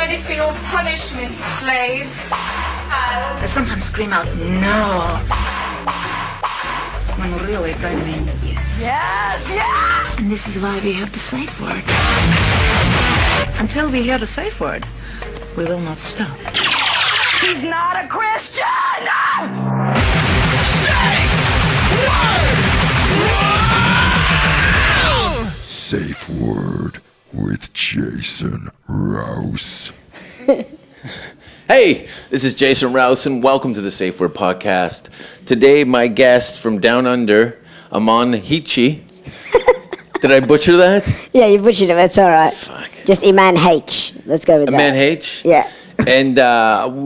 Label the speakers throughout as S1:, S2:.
S1: ready for your punishment, slave?
S2: I sometimes scream out, no. When really they mean yes.
S3: Yes, yes!
S2: And this is why we have the safe word. Until we hear the safe word, we will not stop.
S3: She's not a Christian!
S4: Safe Word with Jason Rouse.
S5: Hey, this is Jason Rouse, and welcome to the Safe Word Podcast. Today, my guest from down under, Imaan Hadchiti. Did I butcher that?
S6: Yeah, you butchered it. That's all right.
S5: Fuck.
S6: Just Imaan H. Let's go with that.
S5: Imaan H?
S6: Yeah.
S5: And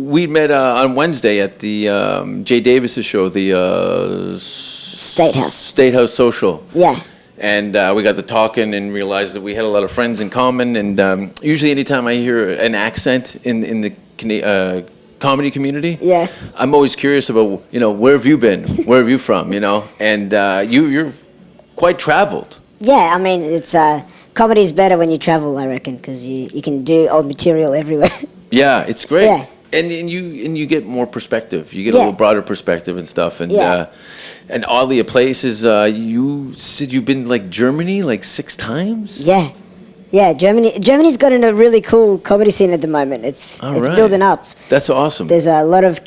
S5: we met on Wednesday at the Jay Davis's show, the
S6: State House.
S5: State House Social.
S6: Yeah.
S5: And we got to talking and realized that we had a lot of friends in common. And usually anytime I hear an accent in the comedy community,
S6: yeah,
S5: I'm always curious about, where have you been? Where have you from, And you're quite traveled.
S6: Yeah, I mean, it's comedy's better when you travel, I reckon, because you can do old material everywhere.
S5: Yeah, it's great.
S6: Yeah.
S5: And you get more perspective. You get a little broader perspective and stuff. And and oddly, a places you said you've been like Germany like 6 times.
S6: Yeah, yeah. Germany's got in a really cool comedy scene at the moment. It's building up.
S5: That's awesome.
S6: There's a lot of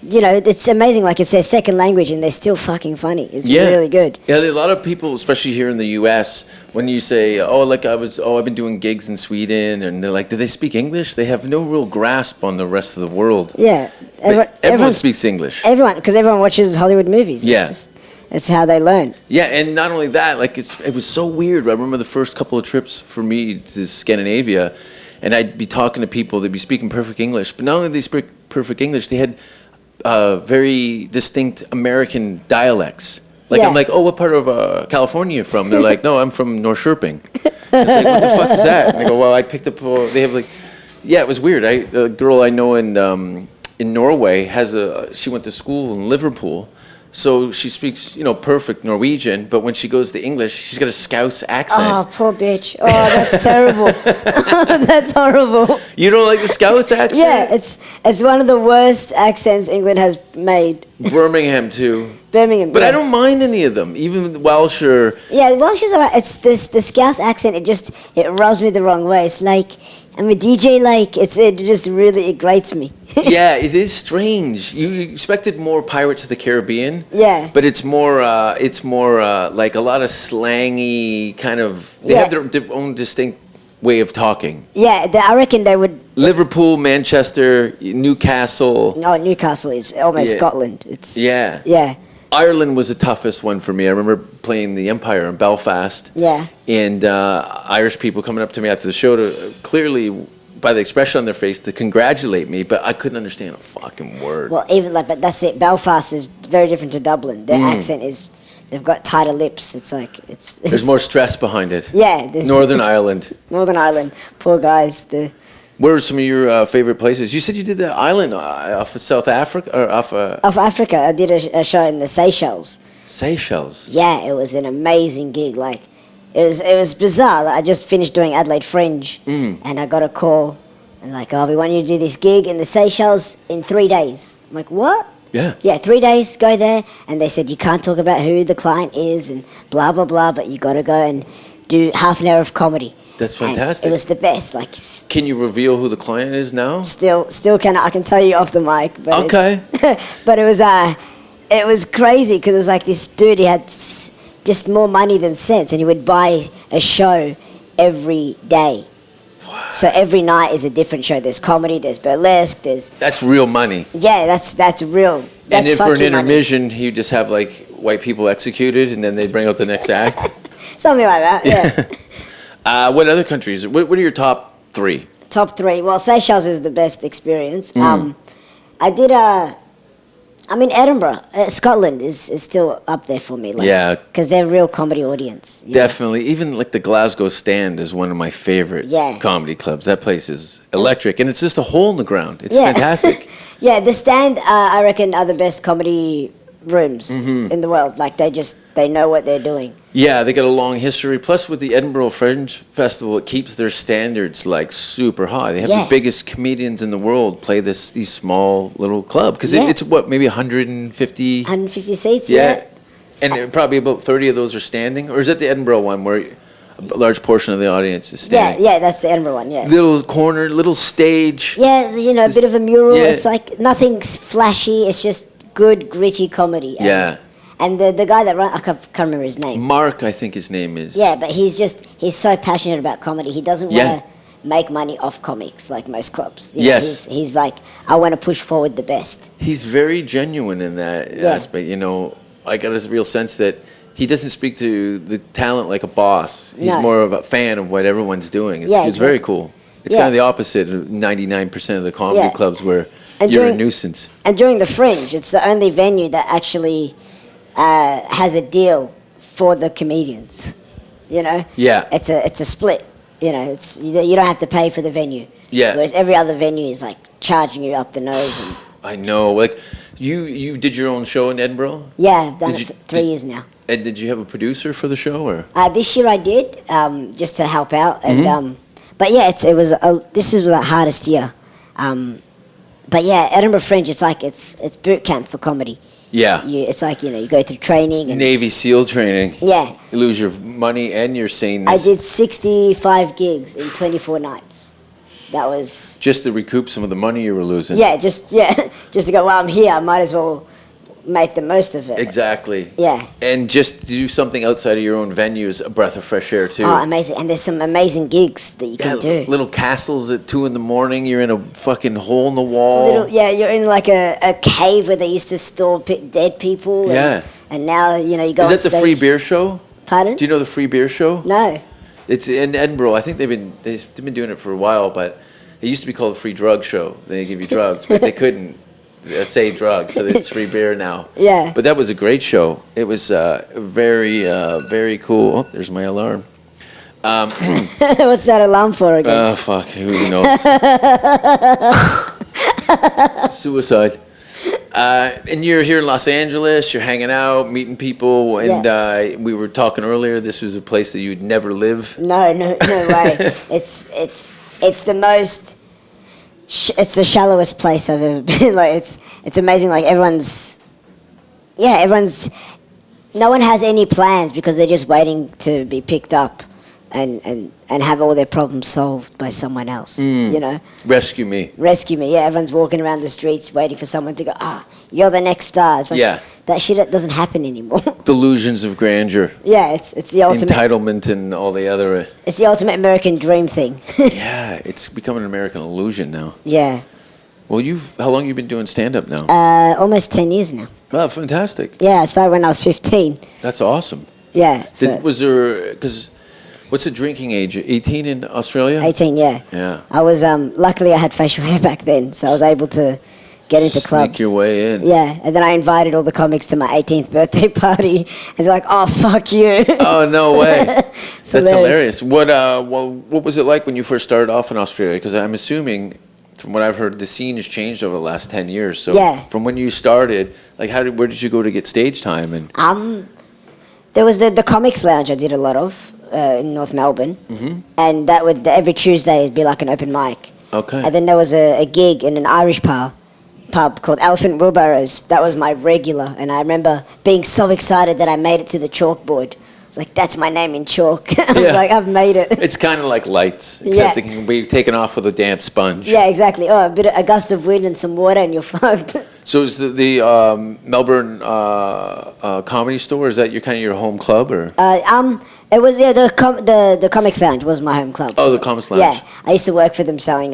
S6: it's amazing. Like, it's their second language, and they're still fucking funny. It's really good.
S5: Yeah, a lot of people, especially here in the U.S., when you say, I've been doing gigs in Sweden, and they're like, do they speak English? They have no real grasp on the rest of the world.
S6: Yeah.
S5: Everyone speaks English.
S6: Because everyone watches Hollywood movies. It's how they learn.
S5: Yeah, and not only that, it was so weird. I remember the first couple of trips for me to Scandinavia, and I'd be talking to people, they'd be speaking perfect English, but not only did they speak perfect English, they had very distinct American dialects. I'm like, what part of California are you from? They're like, no, I'm from Norrköping. It's like, what the fuck is that? And I go, well, I picked up, they have it was weird. A girl I know in Norway she went to school in Liverpool. So she speaks, perfect Norwegian, but when she goes to English, she's got a Scouse accent.
S6: Oh, poor bitch. Oh, that's terrible. That's horrible.
S5: You don't like the Scouse accent?
S6: Yeah, it's one of the worst accents England has made.
S5: Birmingham, too.
S6: Birmingham,
S5: But I don't mind any of them, even Welsh or...
S6: Yeah, Welsh is alright. It's the Scouse accent, it rubs me the wrong way. It's like, I'm a DJ, it just really grates me.
S5: Yeah, it is strange. You expected more Pirates of the Caribbean.
S6: Yeah.
S5: But it's more like a lot of slangy kind of... They have their own distinct way of talking.
S6: Yeah, I reckon they would...
S5: Liverpool, Manchester, Newcastle.
S6: No, Newcastle is almost Scotland. It's...
S5: Yeah.
S6: Yeah.
S5: Ireland was the toughest one for me. I remember playing the Empire in Belfast.
S6: Yeah.
S5: And Irish people coming up to me after the show to clearly, by the expression on their face, to congratulate me, but I couldn't understand a fucking word.
S6: Well, but that's it. Belfast is very different to Dublin. Their accent is, they've got tighter lips. It's like, it's
S5: There's more stress behind it.
S6: Yeah.
S5: Northern Ireland.
S6: Northern Ireland. Poor guys.
S5: Where are some of your favorite places? You said you did the island off of South Africa? Or off
S6: Africa. I did a show in the Seychelles.
S5: Seychelles?
S6: Yeah, it was an amazing gig. It was bizarre. I just finished doing Adelaide Fringe, and I got a call, and we want you to do this gig in the Seychelles in 3 days. I'm like, what?
S5: Yeah.
S6: Yeah, 3 days, go there. And they said, you can't talk about who the client is and blah, blah, blah, but you got to go and do half an hour of comedy.
S5: That's fantastic.
S6: And it was the best.
S5: Can you reveal who the client is now?
S6: Still I can tell you off the mic. But
S5: okay.
S6: But it was crazy because it was like this dude, he had just more money than sense, and he would buy a show every day. Wow. So every night is a different show. There's comedy, there's burlesque,
S5: That's real money.
S6: Yeah, that's real. That's
S5: and then for an intermission,
S6: money.
S5: he would just have white people executed, and then they'd bring out the next act?
S6: Something like that, yeah.
S5: What other countries? What are your top 3?
S6: Top 3. Well, Seychelles is the best experience. I did Edinburgh, Scotland is still up there for me. Because they're a real comedy audience.
S5: Definitely. Even the Glasgow Stand is one of my favorite comedy clubs. That place is electric, and it's just a hole in the ground. It's fantastic.
S6: Yeah, the Stand, I reckon, are the best comedy rooms in the world. Like they know what they're doing.
S5: Yeah, they got a long history. Plus, with the Edinburgh Fringe Festival, it keeps their standards like super high. They have
S6: Yeah.
S5: the biggest comedians in the world play these small little club because
S6: Yeah.
S5: it's what, maybe 150.
S6: 150 seats.
S5: Yeah, and probably about 30 of those are standing. Or is it the Edinburgh one where a large portion of the audience is standing?
S6: Yeah, that's the Edinburgh one. Yeah.
S5: Little corner, little stage.
S6: Yeah, you know, a bit of a mural.
S5: Yeah.
S6: It's like nothing's flashy. It's just good, gritty comedy.
S5: Yeah.
S6: And the guy that runs, I can't remember his name.
S5: Mark, I think his name is.
S6: Yeah, but he's so passionate about comedy. He doesn't
S5: Yeah.
S6: want to make money off comics like most clubs. You know,
S5: Yes.
S6: he's like, I want to push forward the best.
S5: He's very genuine in that
S6: Yeah.
S5: aspect. You know, I got a real sense that he doesn't speak to the talent like a boss. He's
S6: No.
S5: more of a fan of what everyone's doing. It's,
S6: Yeah,
S5: it's very
S6: exactly.
S5: cool. It's
S6: Yeah.
S5: kind of the opposite of 99% of the comedy
S6: Yeah.
S5: clubs where
S6: And
S5: you're a
S6: during-
S5: nuisance.
S6: And during the Fringe, it's the only venue that actually has a deal for the comedians. You know.
S5: Yeah.
S6: It's a split. You know, it's you don't have to pay for the venue.
S5: Yeah.
S6: Whereas every other venue is like charging you up the nose and.
S5: I know. Like, you did your own show in Edinburgh?
S6: Yeah, I've done
S5: Did
S6: it
S5: you-
S6: for 3
S5: did-
S6: years now.
S5: And did you have a producer for the show, or?
S6: This year I did, just to help out, and
S5: Mm-hmm.
S6: but yeah, this was the hardest year. But yeah, Edinburgh Fringe, it's like it's boot camp for comedy.
S5: Yeah.
S6: It's like you go through training and
S5: Navy SEAL training.
S6: yeah.
S5: You lose your money and your saneness.
S6: I did 65 gigs in 24 nights. That was
S5: Just to recoup some of the money you were losing.
S6: just to go. Well, I'm here. I might as well make the most of it.
S5: Exactly.
S6: Yeah.
S5: And just to do something outside of your own venue is a breath of fresh air too.
S6: Oh, amazing! And there's some amazing gigs that you
S5: Yeah,
S6: can do.
S5: little castles at 2 a.m. You're in a fucking hole in the wall.
S6: You're in like a cave where they used to store dead people.
S5: Yeah.
S6: And now, you go
S5: Is
S6: on
S5: that the
S6: stage.
S5: free beer show?
S6: Pardon?
S5: Do you know the free beer show?
S6: No.
S5: It's in Edinburgh. I think they've been doing it for a while, but it used to be called a free drug show. They give you drugs, but they couldn't say drugs, so it's free beer now.
S6: Yeah.
S5: But that was a great show. It was very cool. Oh, there's my alarm.
S6: What's that alarm for again?
S5: Oh, fuck. Who knows? Suicide. And you're here in Los Angeles. You're hanging out, meeting people, and we were talking earlier. This was a place that you'd never live.
S6: No way. It's the most. It's the shallowest place I've ever been. Like it's amazing. Like everyone's. No one has any plans because they're just waiting to be picked up, and have all their problems solved by someone else. You know.
S5: Rescue me.
S6: Rescue me. Yeah, everyone's walking around the streets waiting for someone to go, you're the next star. It's like,
S5: Yeah.
S6: that shit doesn't happen anymore.
S5: Delusions of grandeur.
S6: Yeah, it's the ultimate.
S5: Entitlement and all the other.
S6: It's the ultimate American dream thing.
S5: Yeah, it's become an American illusion now.
S6: Yeah.
S5: Well, how long you been doing stand-up now?
S6: Almost 10 years now.
S5: Oh, fantastic.
S6: Yeah, I started when I was 15.
S5: That's awesome.
S6: Yeah. So
S5: Was there, because what's the drinking age? 18 in Australia?
S6: 18, yeah.
S5: Yeah.
S6: I was, luckily I had facial hair back then, so I was able to get into clubs.
S5: Sneak your way in.
S6: Yeah, and then I invited all the comics to my 18th birthday party, and they're like, "Oh, fuck you."
S5: Oh, no way.
S6: So
S5: That's
S6: there's-
S5: hilarious. What was it like when you first started off in Australia? Because I'm assuming, from what I've heard, the scene has changed over the last 10 years. So
S6: Yeah.
S5: from when you started, like, where did you go to get stage time? And
S6: There was the comics lounge I did a lot of in North Melbourne, and that would every Tuesday it'd be like an open mic.
S5: Okay.
S6: And then there was a gig in an Irish pub called Elephant Wheelbarrows. That was my regular, and I remember being so excited that I made it to the chalkboard. I was like, "That's my name in chalk." I was
S5: Yeah.
S6: like, "I've made it."
S5: It's kind of like lights,
S6: Yeah.
S5: except it can be taken off with a damp sponge.
S6: Yeah, exactly. Oh, a gust of wind and some water, and you're fucked.
S5: So is the Melbourne Comedy Store, is that your home club, or?
S6: It was the Comics Lounge was my home club.
S5: Oh, the Comics Lounge.
S6: Yeah, I used to work for them selling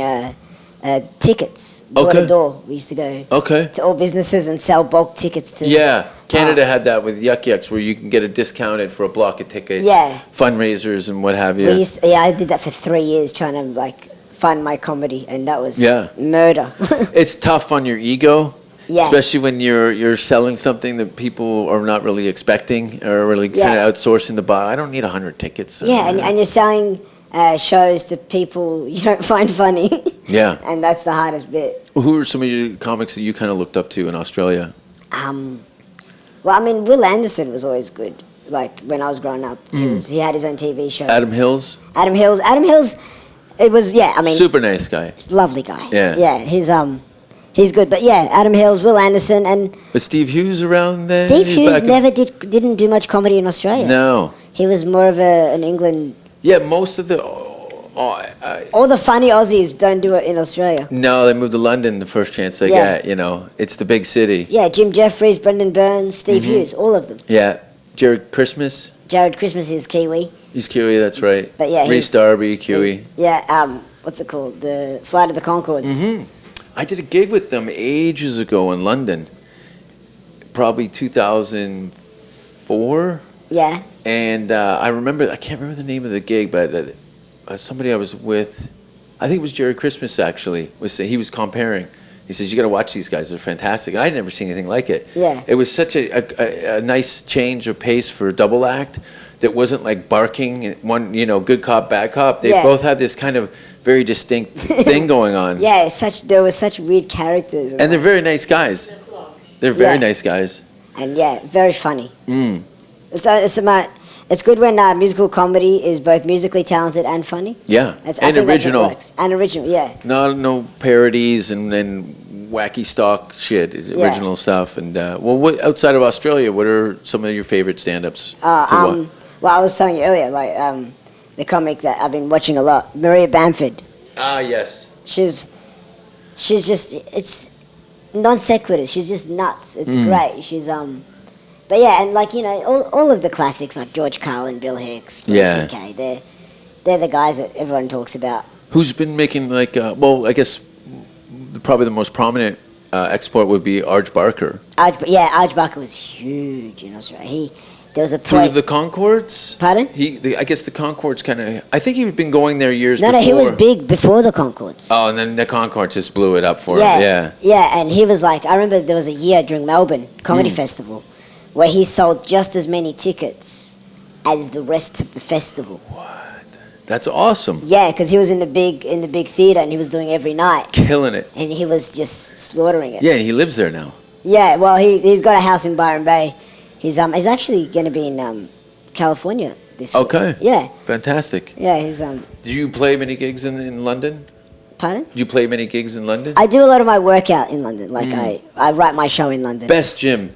S6: tickets door
S5: Okay.
S6: to door. We used to go
S5: Okay.
S6: to all businesses and sell bulk tickets to.
S5: Yeah, Canada had that with Yuck Yucks, where you can get it discounted for a block of tickets.
S6: Yeah.
S5: Fundraisers and what have you.
S6: I did that for 3 years trying to fund my comedy, and that was
S5: Yeah.
S6: murder.
S5: It's tough on your ego.
S6: Yeah.
S5: Especially when you're selling something that people are not really expecting, or really kind
S6: Yeah.
S5: of outsourcing the buy. I don't need 100 tickets.
S6: Yeah, and you're selling shows to people you don't find funny.
S5: Yeah.
S6: And that's the hardest bit.
S5: Who are some of your comics that you kind of looked up to in Australia?
S6: Well, I mean, Will Anderson was always good. Like when I was growing up, he had his own TV show.
S5: Adam Hills,
S6: Adam Hills. It was I mean,
S5: super nice guy.
S6: he's a lovely guy.
S5: Yeah.
S6: He's good. But yeah, Adam Hills, Will Anderson, and
S5: Was Steve Hughes around then?
S6: Steve
S5: He's
S6: Hughes
S5: back in-
S6: never didn't do much comedy in Australia.
S5: No.
S6: He was more of an England.
S5: Yeah, most of the.
S6: All the funny Aussies don't do it in Australia.
S5: No, they moved to London the first chance they
S6: Yeah.
S5: get. You know, it's the big city.
S6: Yeah, Jim Jeffries, Brendan Burns, Steve Hughes, all of them.
S5: Yeah, Jared Christmas.
S6: Jared Christmas is Kiwi.
S5: He's Kiwi, that's right.
S6: But yeah,
S5: Rhys
S6: he's-
S5: Darby, Kiwi.
S6: Yeah, what's it called? The Flight of the Conchords.
S5: I did a gig with them ages ago in London, probably 2004.
S6: Yeah.
S5: And I remember, I can't remember the name of the gig, but somebody I was with, I think it was Jerry Christmas actually, he was comparing. He says, you got to watch these guys, they're fantastic. I'd never seen anything like it.
S6: Yeah.
S5: It was such a nice change of pace for a double act that wasn't like barking, one, good cop, bad cop. They
S6: Yeah.
S5: both had this kind of very distinct thing going on.
S6: Yeah, there were such weird characters.
S5: And they're very nice guys. They're very
S6: Yeah.
S5: nice guys.
S6: And yeah, very funny. It's good when musical comedy is both musically talented and funny.
S5: Yeah.
S6: I
S5: And
S6: think that's what
S5: original.
S6: works. And original, yeah.
S5: No parodies and wacky stock shit. It's
S6: Yeah.
S5: original stuff. And what outside of Australia, what are some of your favorite stand-ups? to watch?
S6: Well, I was telling you earlier, like the comic that I've been watching a lot, Maria Bamford.
S5: Ah, yes.
S6: She's just it's non sequitur. She's just nuts. It's great. She's but yeah, and like all of the classics like George Carlin, Bill Hicks, Louis
S5: Yeah.
S6: C.K. They're the guys that everyone talks about.
S5: Who's been making I guess probably the most prominent export would be Arj Barker.
S6: Arj Barker was huge in Australia. There was a
S5: Through
S6: play.
S5: the Concords?
S6: Pardon?
S5: I guess the Concords kind of... I think he'd been going there years
S6: No,
S5: before.
S6: he was big before the Concords.
S5: Oh, and then the Concords just blew it up for
S6: Yeah,
S5: him. Yeah.
S6: yeah, and he was like, I remember there was a year during Melbourne Comedy Festival where he sold just as many tickets as the rest of the festival.
S5: That's awesome.
S6: Yeah, because he was in the big theater and he was doing every night,
S5: Killing it.
S6: and he was just slaughtering it.
S5: Yeah, and he lives there now.
S6: Yeah, well, he's got a house in Byron Bay. He's actually going to be in California this year.
S5: Okay.
S6: Yeah,
S5: Fantastic.
S6: yeah. He's
S5: Did you play many gigs in London?
S6: Pardon?
S5: Did you play many gigs in London?
S6: I do a lot of my workout in London. Like I write my show in London.
S5: Best gym.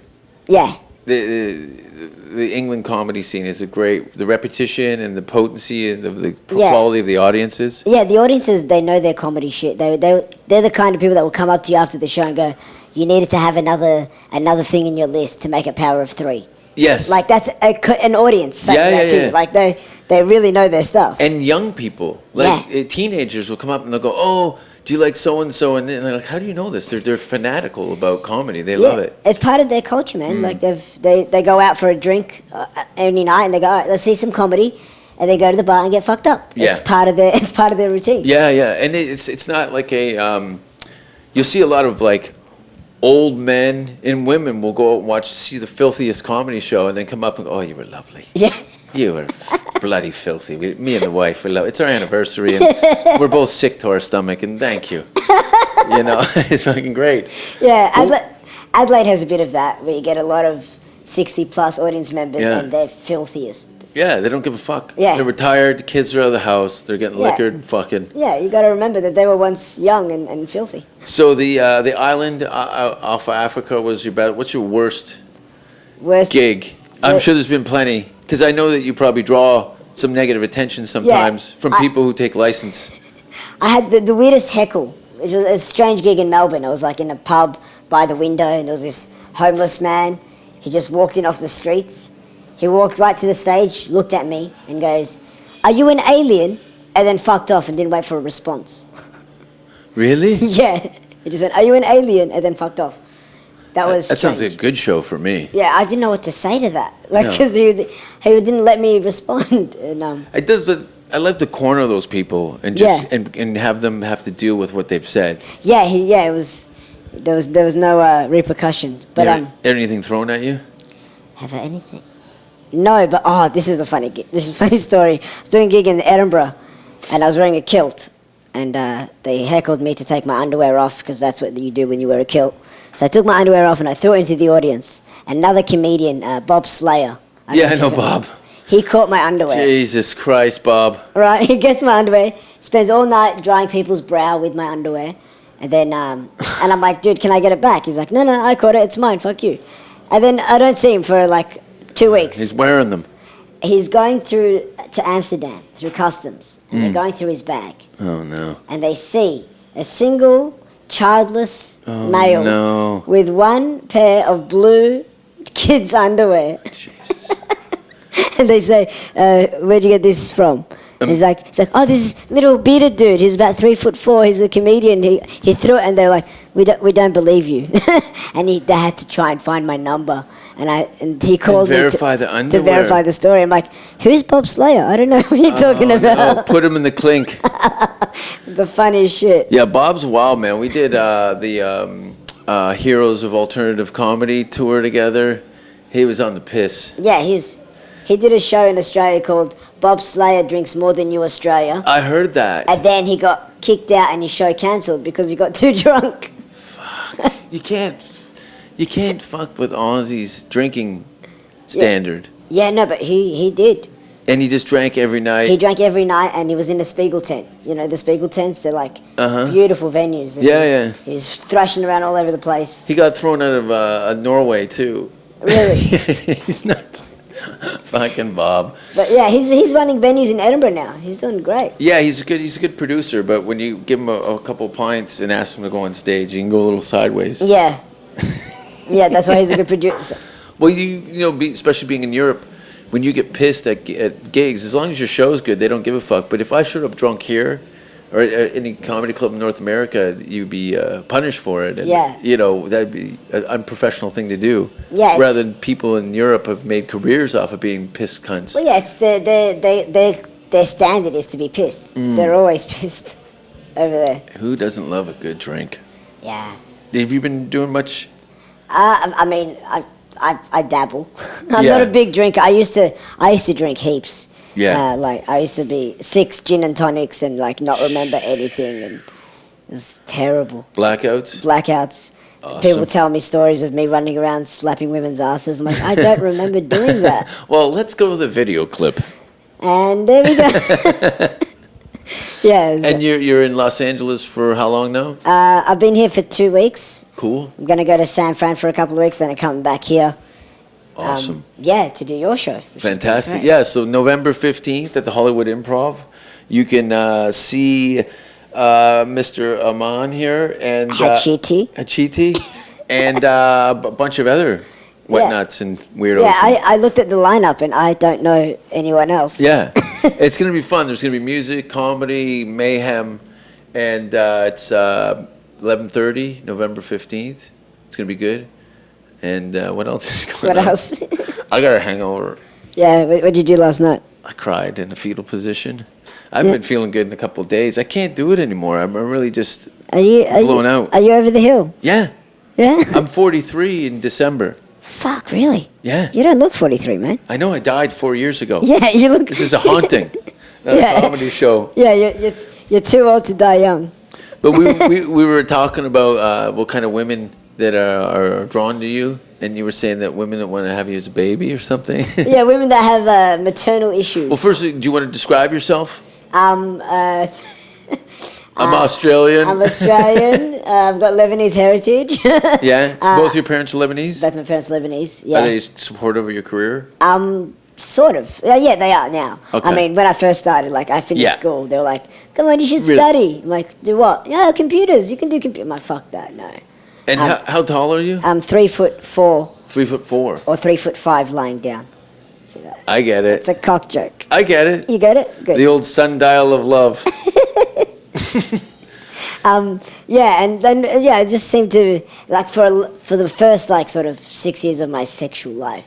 S6: Yeah.
S5: The England comedy scene is the repetition and the potency and the
S6: Yeah.
S5: quality of the audiences.
S6: Yeah, the audiences, they know their comedy shit. They're the kind of people that will come up to you after the show and go, you needed to have another thing in your list to make a power of 3.
S5: Yes.
S6: Like, that's an audience saying
S5: Yeah,
S6: that
S5: yeah,
S6: too.
S5: yeah.
S6: Like, they really know their stuff.
S5: And young people, teenagers will come up and they'll go, "Oh, do you like so and so?" And they're like, "How do you know this?" They're fanatical about comedy. They love it.
S6: It's part of their culture, man. Like, they go out for a drink any night and they go, all right, let's see some comedy. And they go to the bar and get fucked up.
S5: Yeah.
S6: It's part of their routine.
S5: Yeah, yeah, and it's not like a. You'll see a lot of like old men and women will go out and see the filthiest comedy show and then come up and go, "Oh, you were lovely.
S6: Yeah.
S5: You were bloody filthy. Me and the wife, it's our anniversary and we're both sick to our stomach and thank you." It's fucking great.
S6: Yeah, Adelaide has a bit of that, where you get a lot of 60-plus audience members
S5: Yeah.
S6: and they're filthiest.
S5: Yeah, they don't give a fuck.
S6: Yeah.
S5: They're retired, the kids are out of the house, they're getting
S6: Yeah.
S5: liquored and fucking.
S6: Yeah, you got to remember that they were once young and filthy.
S5: So the island off of Africa was your best. What's your worst
S6: Worst
S5: gig? I'm sure there's been plenty, because I know that you probably draw some negative attention sometimes from people who take license.
S6: I had the weirdest heckle. It was a strange gig in Melbourne. I was like in a pub by the window, and there was this homeless man. He just walked in off the streets. He walked right to the stage, looked at me, and goes, "Are you an alien?" And then fucked off and didn't wait for a response.
S5: Really?
S6: Yeah. He just went, "Are you an alien?" And then fucked off. That was
S5: That sounds
S6: strange.
S5: like a good show for me.
S6: Yeah, I didn't know what to say to that. Like,
S5: No.
S6: because he didn't let me respond. And
S5: I love to corner those people and just and have them have to deal with what they've said.
S6: it was there was no repercussions. But
S5: Anything thrown at you?
S6: have I anything? No, but this is a funny story. I was doing a gig in Edinburgh, and I was wearing a kilt, and they heckled me to take my underwear off because that's what you do when you wear a kilt. So I took my underwear off and I threw it into the audience. Another comedian, Bob Slayer.
S5: Yeah, I know Bob.
S6: He caught my underwear.
S5: Jesus Christ, Bob.
S6: Right, he gets my underwear, spends all night drying people's brow with my underwear, and then, and I'm like, dude, can I get it back? He's like, no, I caught it, it's mine, fuck you. And then I don't see him for like 2 weeks.
S5: He's wearing them.
S6: He's going through to Amsterdam, through customs, and they're going through his bag.
S5: Oh, no.
S6: And they see a single, childless male with one pair of blue kids' underwear.
S5: Jesus.
S6: And they say, where'd you get this from? And he's like, oh, this is little bearded dude. He's about 3'4". He's a comedian. He threw it, and they're like, we don't believe you. And they had to try and find my number, and he called me to verify the story. I'm like, who's Bob Slayer? I don't know what you're talking about.
S5: No, put him in the clink.
S6: It's the funniest shit.
S5: Yeah, Bob's wild, man. We did the Heroes of Alternative Comedy tour together. He was on the piss.
S6: Yeah, he did a show in Australia called Bob Slayer Drinks More Than You Australia.
S5: I heard that.
S6: And then he got kicked out and his show cancelled because he got too drunk.
S5: Fuck. You can't fuck with Aussie's drinking standard.
S6: Yeah, no, but he did.
S5: And he just drank every night?
S6: He drank every night, and he was in the Spiegel tent. You know, the Spiegel tents, they're like beautiful venues. And he was thrashing around all over the place.
S5: He got thrown out of Norway, too.
S6: Really?
S5: He's nuts. Fucking Bob.
S6: But yeah, he's running venues in Edinburgh now. He's doing great.
S5: Yeah, he's a good producer, but when you give him a couple pints and ask him to go on stage, he can go a little sideways.
S6: Yeah. Yeah, that's why he's a good producer.
S5: Well, especially being in Europe, when you get pissed at gigs, as long as your show's good, they don't give a fuck. But if I showed up drunk here, or at any comedy club in North America, you'd be punished for it. And, that'd be an unprofessional thing to do.
S6: Yeah.
S5: Rather than people in Europe have made careers off of being pissed cunts.
S6: Well, yeah, it's their standard is to be pissed. They're always pissed over there.
S5: Who doesn't love a good drink?
S6: Yeah.
S5: Have you been doing much?
S6: I mean, I dabble. I'm not a big drinker. I used to drink heaps.
S5: Yeah.
S6: Like I used to be 6 gin and tonics and like not remember anything, and it was terrible. Blackouts.
S5: Awesome.
S6: People tell me stories of me running around slapping women's asses. I'm like, I don't remember doing that.
S5: Well, let's go to the video clip.
S6: And there we go. Yeah.
S5: And you're in Los Angeles for how long now?
S6: I've been here for 2 weeks.
S5: Cool.
S6: I'm going to go to San Fran for a couple of weeks, then I'm coming back here.
S5: Awesome.
S6: To do your show.
S5: Fantastic. Yeah, so November 15th at the Hollywood Improv. You can see Mr. Imaan here and
S6: Hadchiti.
S5: And a bunch of other whatnots and weirdos.
S6: Yeah, I looked at the lineup and I don't know anyone else.
S5: Yeah. It's going to be fun. There's going to be music, comedy, mayhem, and it's 11:30, November 15th. It's going to be good. And what else is going on?
S6: What else?
S5: I got a hangover.
S6: Yeah, what did you do last night?
S5: I cried in a fetal position. I've been feeling good in a couple of days. I can't do it anymore. I'm really just blown out.
S6: Are you over the hill?
S5: Yeah.
S6: Yeah?
S5: I'm 43 in December.
S6: Fuck, really?
S5: Yeah.
S6: You don't look 43, man.
S5: I know. I died 4 years ago.
S6: Yeah, you look...
S5: This is a haunting, not a comedy show.
S6: Yeah, you're too old to die young.
S5: But we were talking about what kind of women that are drawn to you, and you were saying that women that want to have you as a baby or something.
S6: Yeah, women that have maternal issues.
S5: Well, first, do you want to describe yourself?
S6: I'm
S5: Australian.
S6: I'm Australian. I've got Lebanese heritage.
S5: Yeah? Both your parents are Lebanese?
S6: Both my parents are Lebanese, yeah.
S5: Are they supportive of your career?
S6: Sort of. Yeah, they are now.
S5: Okay.
S6: I mean, when I first started, like, I finished school, they were like, come on, you should study. I'm like, do what? Yeah, computers. You can do computers. I'm like, fuck that, no.
S5: And how tall are you?
S6: I'm 3'4".
S5: 3'4".
S6: Or 3'5" lying down. See that?
S5: I get it.
S6: It's a cock joke.
S5: I get it.
S6: You get it? Good.
S5: The old sundial of love.
S6: And then it just seemed to, like, for the first, like, sort of 6 years of my sexual life,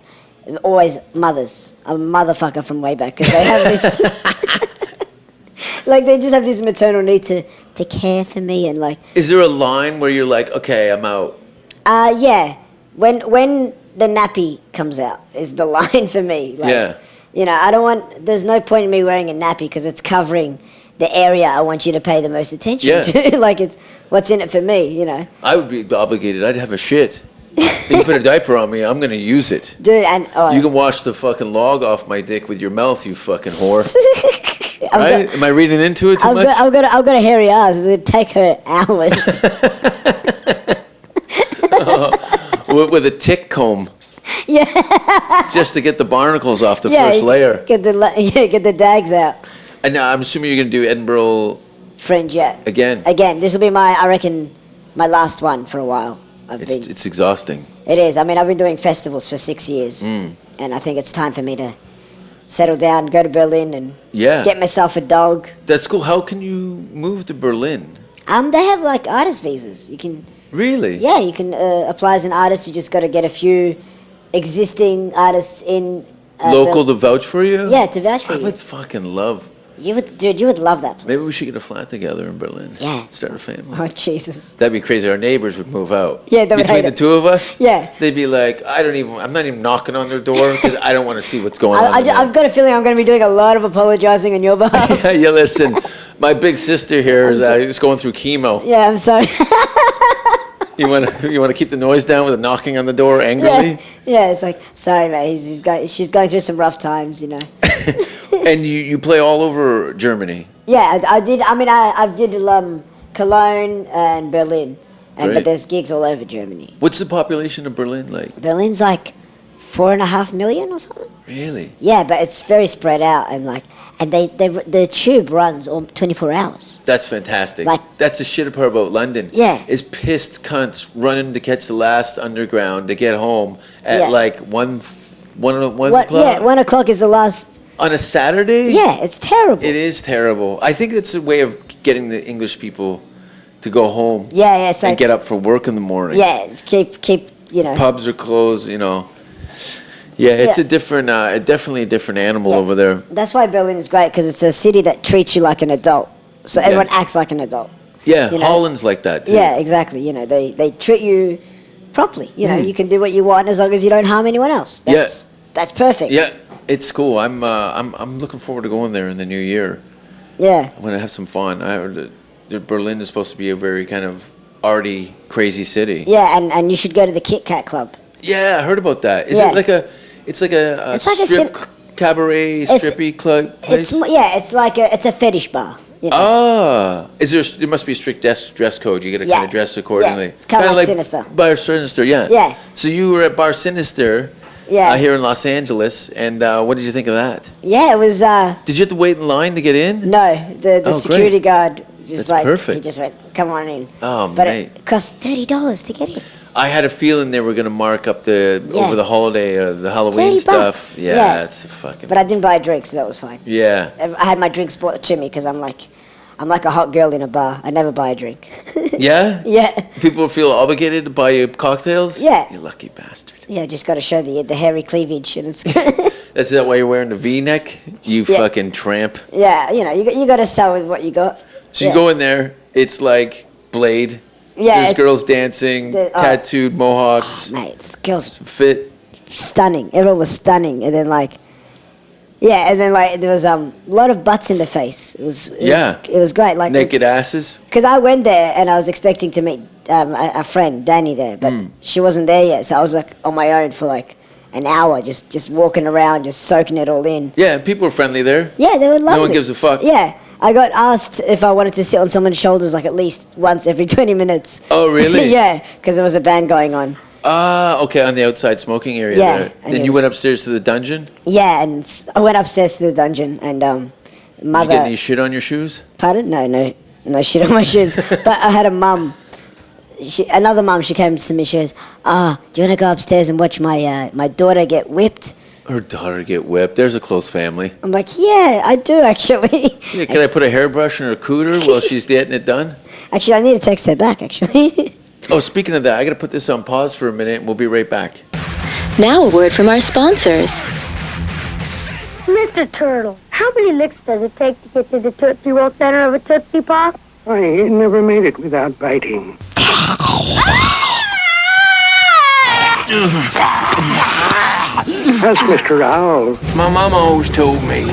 S6: always mothers. I'm a motherfucker from way back because they have this, like, they just have this maternal need to care for me and, like.
S5: Is there a line where you're like, okay, I'm out?
S6: Yeah. When the nappy comes out is the line for me. Like,
S5: yeah.
S6: You know, there's no point in me wearing a nappy because it's covering the area I want you to pay the most attention
S5: Yeah.
S6: to. Like, it's what's in it for me, you know.
S5: I would be obligated. I'd have a shit. You put a diaper on me, I'm gonna use it.
S6: Dude, and
S5: You can wash the fucking log off my dick with your mouth, you fucking whore. Right? Am I reading into it too much?
S6: I've got a hairy ass. It'd take her hours.
S5: With a tick comb.
S6: Yeah.
S5: Just to get the barnacles off the
S6: Yeah,
S5: first layer.
S6: Get the dags out.
S5: And now I'm assuming you're gonna do Edinburgh
S6: Fringe, yeah.
S5: again.
S6: Again, this will be I reckon, my last one for a while.
S5: It's exhausting.
S6: It is. I mean, I've been doing festivals for 6 years,
S5: Mm.
S6: and I think it's time for me to settle down, go to Berlin, and
S5: Yeah.
S6: get myself a dog.
S5: That's cool. How can you move to Berlin?
S6: They have like artist visas. You can,
S5: Really?
S6: yeah, you can apply as an artist. You just got to get a few existing artists in
S5: Local to vouch for you?
S6: Yeah, to vouch for
S5: I
S6: you.
S5: would fucking love.
S6: You would love that place.
S5: Maybe we should get a flat together in Berlin.
S6: Yeah.
S5: Start a family.
S6: Oh Jesus.
S5: That'd be crazy. Our neighbors would move out.
S6: Yeah, they would
S5: Between
S6: hate
S5: the
S6: us.
S5: two of us.
S6: Yeah.
S5: They'd be like, I'm not even knocking on their door because I don't want to see what's going on.
S6: I've got a feeling I'm going to be doing a lot of apologizing on your behalf.
S5: Yeah, listen. My big sister here is going through chemo.
S6: Yeah, I'm sorry.
S5: You want to keep the noise down with a knocking on the door angrily?
S6: Yeah, it's like, sorry, mate. She's going through some rough times, you know.
S5: And you play all over Germany.
S6: Yeah, I did. I mean, I did Cologne and Berlin,
S5: Great.
S6: but there's gigs all over Germany.
S5: What's the population of Berlin like?
S6: Berlin's like 4.5 million or something.
S5: Really?
S6: Yeah, but it's very spread out and the tube runs all 24 hours.
S5: That's fantastic.
S6: Like-
S5: That's the shit part about London.
S6: Yeah.
S5: Is pissed cunts running to catch the last underground to get home at
S6: Yeah.
S5: like one
S6: What?
S5: o'clock
S6: Yeah, 1 o'clock is the last.
S5: on a Saturday.
S6: Yeah, it's terrible.
S5: It is terrible. I think it's a way of getting the English people to go home.
S6: Yeah, so
S5: And get up for work in the morning.
S6: yeah, it's keep you know.
S5: Pubs are closed. Yeah, it's
S6: Yeah.
S5: definitely a different animal
S6: Yeah.
S5: over there.
S6: That's why Berlin is great because it's a city that treats you like an adult. So
S5: Yeah.
S6: everyone acts like an adult.
S5: Yeah,
S6: You know?
S5: Holland's like that too.
S6: Yeah, exactly. You know, they treat you properly. You know, you can do what you want as long as you don't harm anyone else. That's perfect.
S5: Yeah, it's cool. I'm looking forward to going there in the new year.
S6: Yeah.
S5: I'm gonna have some fun. I heard that Berlin is supposed to be a very kind of arty, crazy city.
S6: Yeah, and you should go to the Kit Kat Club.
S5: Yeah, I heard about that. Is
S6: Yeah.
S5: it like a? It's like a
S6: It's like a
S5: strip cabaret, strippy club place.
S6: It's a fetish bar. You know?
S5: Ah, there must be a strict dress code. You got to
S6: Yeah.
S5: kind of dress accordingly.
S6: Yeah. It's kinda like Sinister.
S5: Bar Sinister, yeah.
S6: Yeah.
S5: So you were at Bar Sinister,
S6: Yeah.
S5: here in Los Angeles, and what did you think of that?
S6: Yeah, it was.
S5: Did you have to wait in line to get in?
S6: No, the
S5: Oh,
S6: security
S5: great.
S6: guard just
S5: That's
S6: he
S5: perfect.
S6: just went, "Come on in."
S5: Oh,
S6: but
S5: mate.
S6: it cost $30 to get in.
S5: I had a feeling they were going to mark up
S6: Yeah.
S5: over the holiday or the Halloween
S6: $30.
S5: stuff. Yeah,
S6: Yeah.
S5: it's fucking.
S6: But I didn't buy a drink, so that was fine.
S5: Yeah.
S6: I had my drinks brought to me because I'm like a hot girl in a bar. I never buy a drink.
S5: Yeah?
S6: Yeah.
S5: People feel obligated to buy you cocktails?
S6: Yeah.
S5: You lucky bastard.
S6: Yeah, just got to show the hairy cleavage, and it's
S5: That's that why you're wearing the V-neck? You
S6: Yeah.
S5: fucking tramp.
S6: yeah, you got to sell with what you got.
S5: So
S6: Yeah.
S5: you go in there, it's like Blade.
S6: Yeah,
S5: There's
S6: it's-
S5: girls dancing, tattooed mohawks,
S6: Mate, it's girls
S5: fit.
S6: stunning. Everyone was stunning, and then there was a lot of butts in the face. It was great. Like
S5: Naked asses.
S6: because I went there and I was expecting to meet a friend, Danny, there, but she wasn't there yet. So I was like on my own for like an hour, just walking around, just soaking it all in.
S5: Yeah, people are friendly there.
S6: Yeah, they were lovely.
S5: No one gives a fuck.
S6: Yeah, I got asked if I wanted to sit on someone's shoulders like at least once every 20 minutes.
S5: Oh, really?
S6: Yeah, because there was a band going on.
S5: Ah, okay, on the outside smoking area
S6: Yeah,
S5: there.
S6: and
S5: Then
S6: it
S5: you
S6: was-
S5: went upstairs to the dungeon?
S6: Yeah, and I went upstairs to the dungeon and
S5: Did you
S6: mother.
S5: get any shit on your shoes?
S6: Pardon? No shit on my shoes. But I had a mum. Another mum. She came to me. She goes, do you want to go upstairs and watch my daughter get whipped?"
S5: Her daughter get whipped. There's a close family.
S6: I'm like, "Yeah, I do actually."
S5: Yeah, can I put a hairbrush in her cooter while she's getting it done?
S6: Actually, I need to text her back. Actually.
S5: Oh, speaking of that, I got to put this on pause for a minute, and we'll be right back.
S7: Now a word from our sponsors.
S8: Mr. Turtle, how many licks does it take to get to the Tootsie Roll center of a Tootsie Pop?
S9: I never made it without biting. That's Mr. Owl.
S10: My mama always told me,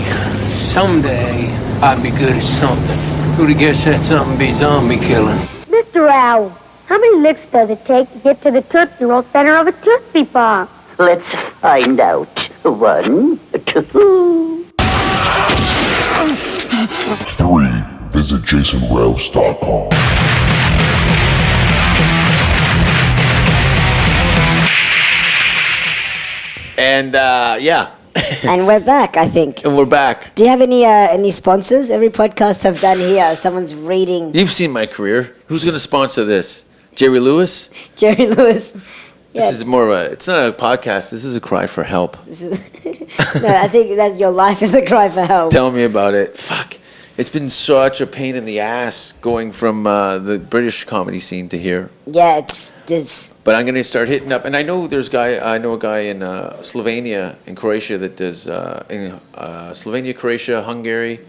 S10: someday I'd be good at something. Who'd have guessed that something be zombie killing?
S8: Mr. Rouse, how many licks does it take to get to the Tootsie Roll center of a Tootsie Pop?
S11: Let's find out. 1, 2.
S4: 3. Visit jasonrouse.com.
S5: And yeah.
S6: And we're back, I think.
S5: And we're back.
S6: Do you have any sponsors? Every podcast I've done here, someone's reading.
S5: You've seen my career. Who's going to sponsor this? Jerry Lewis?
S6: Jerry Lewis. Yeah.
S5: This is more of a, it's not a podcast. This is a cry for help.
S6: This is no, I think that your life is a cry for help.
S5: Tell me about it. Fuck. It's been such a pain in the ass going from the British comedy scene to here.
S6: Yeah, it's just.
S5: But I'm going to start hitting up. And I know a guy in Slovenia and Croatia that does, in Slovenia, Croatia, Hungary,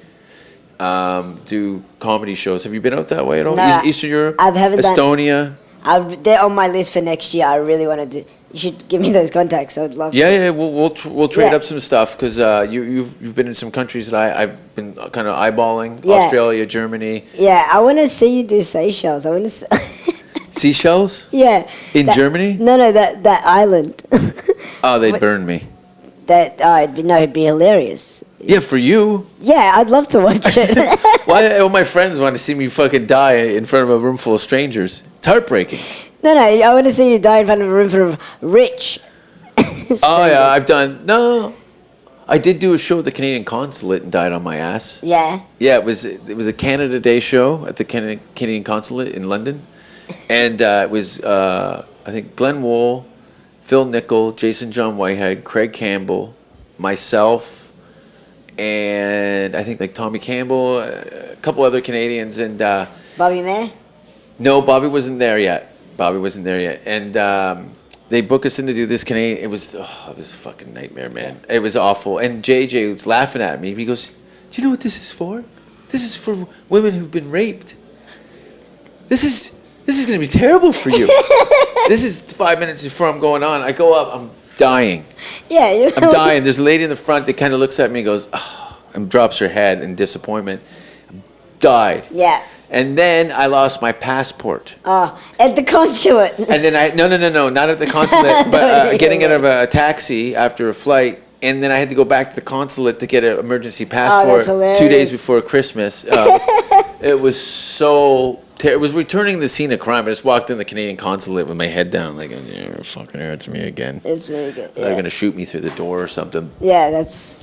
S5: do comedy shows. Have you been out that way at all?
S6: No,
S5: Eastern Europe?
S6: I haven't
S5: Estonia?
S6: They're on my list for next year. I really want to do. You should give me those contacts. I would love.
S5: Yeah, we'll trade
S6: Yeah.
S5: up some stuff because you've been in some countries that I've been kind of eyeballing.
S6: Yeah.
S5: Australia, Germany.
S6: Yeah, I want to see you do Seychelles. I want to.
S5: Seychelles?
S6: Yeah.
S5: In Germany?
S6: No, that island.
S5: Oh, they'd burn me.
S6: It'd be hilarious.
S5: Yeah, for you.
S6: Yeah, I'd love to watch it.
S5: Why all my friends want to see me fucking die in front of a room full of strangers? It's heartbreaking.
S6: No, I want to see you die in front of a room full of rich.
S5: Oh yeah, I did do a show at the Canadian consulate and died on my ass.
S6: Yeah.
S5: Yeah, it was a Canada Day show at the Canadian consulate in London, and it was I think Glenn Wool, Phil Nickel, Jason John Whitehead, Craig Campbell, myself, and I think like Tommy Campbell, a couple other Canadians, and
S6: Bobby May?
S5: no, Bobby wasn't there yet. And they booked us in to do this Canadian. It was a fucking nightmare, man. It was awful. And JJ was laughing at me. He goes, "Do you know what this is for? This is for women who've been raped. This is going to be terrible for you." This is 5 minutes before I'm going on. I go up. I'm dying.
S6: Yeah.
S5: I'm dying. There's a lady in the front that kind of looks at me and goes, "Oh," and drops her head in disappointment. Died.
S6: Yeah.
S5: And then I lost my passport.
S6: Oh, at the consulate.
S5: And then no, not at the consulate, but getting out of a taxi after a flight. And then I had to go back to the consulate to get an emergency passport 2 days before Christmas. It was so it was returning the scene of crime. I just walked in the Canadian consulate with my head down, like, "Yeah, fucking here, it's me again."
S6: It's really good. Yeah.
S5: They're gonna shoot me through the door or something.
S6: Yeah, there's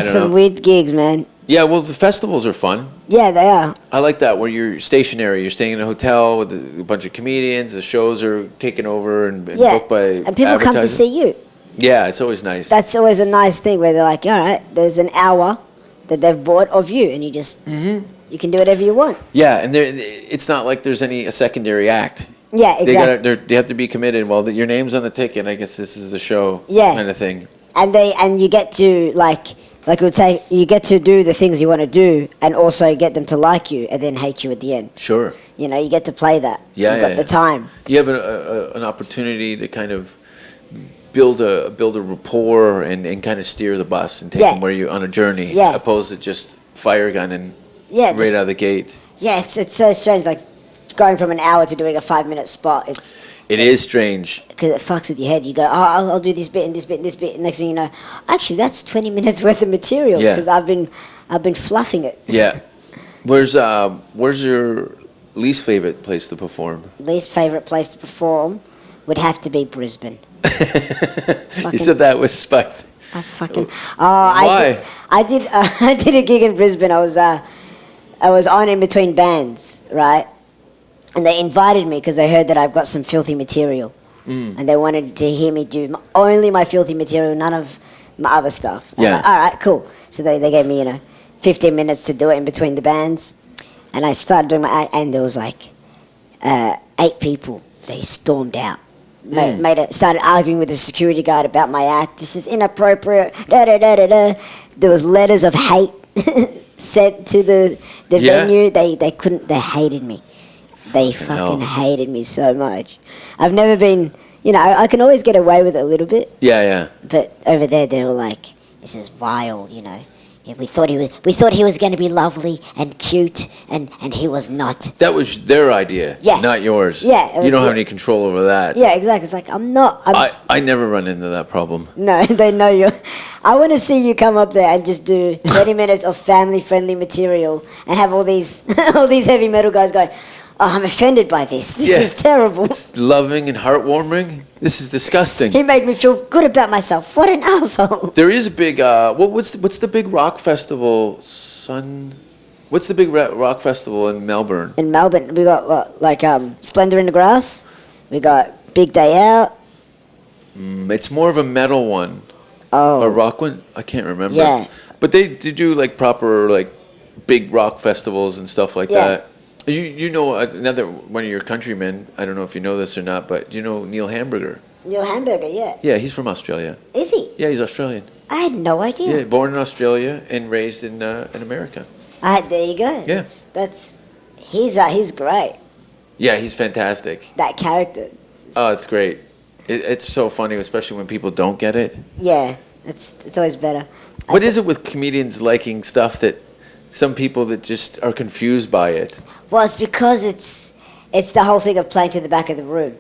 S6: some weird gigs, man.
S5: Yeah, well, the festivals are fun.
S6: Yeah, they are.
S5: I like that, where you're stationary. You're staying in a hotel with a bunch of comedians. The shows are taken over and booked by
S6: and people come to see you.
S5: Yeah, it's always nice.
S6: That's always a nice thing where they're like, all right, there's an hour that they've bought of you, and you just you can do whatever you want.
S5: Yeah, and it's not like there's a secondary act.
S6: Yeah, exactly.
S5: They have to be committed. Well, your name's on the ticket. I guess this is the show.
S6: Yeah.
S5: Kind of thing.
S6: And you get to like it would say, you get to do the things you want to do, and also get them to like you, and then hate you at the end.
S5: Sure.
S6: You know, you get to play that.
S5: Yeah,
S6: You've got the time.
S5: You have an opportunity to kind of build a rapport and kind of steer the bus and take them where you on a journey, opposed to just fire gunning right out of the gate.
S6: Yeah, it's so strange, like going from an hour to doing a 5-minute spot.
S5: It is strange.
S6: Because it fucks with your head. You go, I'll do this bit and this bit and this bit. And next thing you know, actually, that's 20 minutes worth of material because I've been fluffing it.
S5: Yeah. Where's your least favorite place to perform?
S6: Least favorite place to perform would have to be Brisbane.
S5: You said that with spite.
S6: I fucking.
S5: Why?
S6: I did a gig in Brisbane. I was on in between bands, right? And they invited me because they heard that I've got some filthy material. And they wanted to hear me do only my filthy material, none of my other stuff.
S5: Yeah.
S6: All right, cool. So they gave me, 15 minutes to do it in between the bands. And I started doing my act, and there was 8 people. They stormed out. Started arguing with the security guard about my act. This is inappropriate. There was letters of hate sent to the venue. They hated me. They fucking hated me so much. I've never been, I can always get away with it a little bit.
S5: Yeah.
S6: But over there, they were like, this is vile, Yeah, we thought he was going to be lovely and cute, and he was not.
S5: That was their idea,
S6: Yeah.
S5: not yours.
S6: Yeah, it
S5: You don't
S6: was
S5: have any control over that.
S6: Yeah, exactly. It's like
S5: I never run into that problem.
S6: No, they know you. I want to see you come up there and just do 30 minutes of family-friendly material and have all these all these heavy metal guys going, "Oh, I'm offended by this. This
S5: Yeah.
S6: is terrible."
S5: It's loving and heartwarming. This is disgusting.
S6: He made me feel good about myself. What an asshole!
S5: There is a big what's the big rock festival? What's the big rock festival in Melbourne?
S6: In Melbourne, we got Splendor in the Grass. We got Big Day Out.
S5: It's more of a metal one.
S6: Oh,
S5: Or rock one? I can't remember.
S6: Yeah.
S5: But they do like proper like big rock festivals and stuff like
S6: Yeah.
S5: that. You know another one of your countrymen. I don't know if you know this or not, but do you know Neil Hamburger?
S6: Neil Hamburger, yeah.
S5: Yeah, he's from Australia.
S6: Is he?
S5: Yeah, he's Australian.
S6: I had no idea.
S5: Yeah, born in Australia and raised in America.
S6: There you go.
S5: Yeah.
S6: He's great.
S5: Yeah, he's fantastic.
S6: That character.
S5: Oh, it's great. It's so funny, especially when people don't get it.
S6: Yeah, it's always better.
S5: What is it with comedians liking stuff that some people that just are confused by it?
S6: Well, it's because it's the whole thing of playing to the back of the room.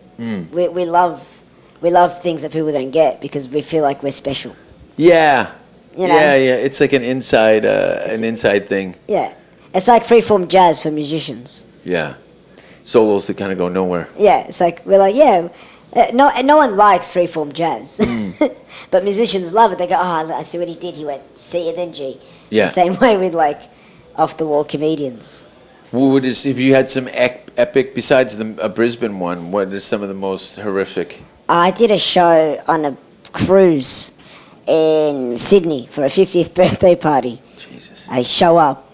S6: We love things that people don't get because we feel like we're special.
S5: Yeah.
S6: You know?
S5: Yeah. It's like an inside thing.
S6: Yeah, it's like freeform jazz for musicians.
S5: Yeah. Solos that kind of go nowhere.
S6: Yeah, it's like we're like no one likes freeform jazz, but musicians love it. They go, oh, I see what he did. He went C and then G.
S5: Yeah.
S6: The same way with like off the wall comedians.
S5: If you had some epic besides the Brisbane one, what is some of the most horrific?
S6: I did a show on a cruise in Sydney for a 50th birthday party.
S5: Jesus.
S6: I show up,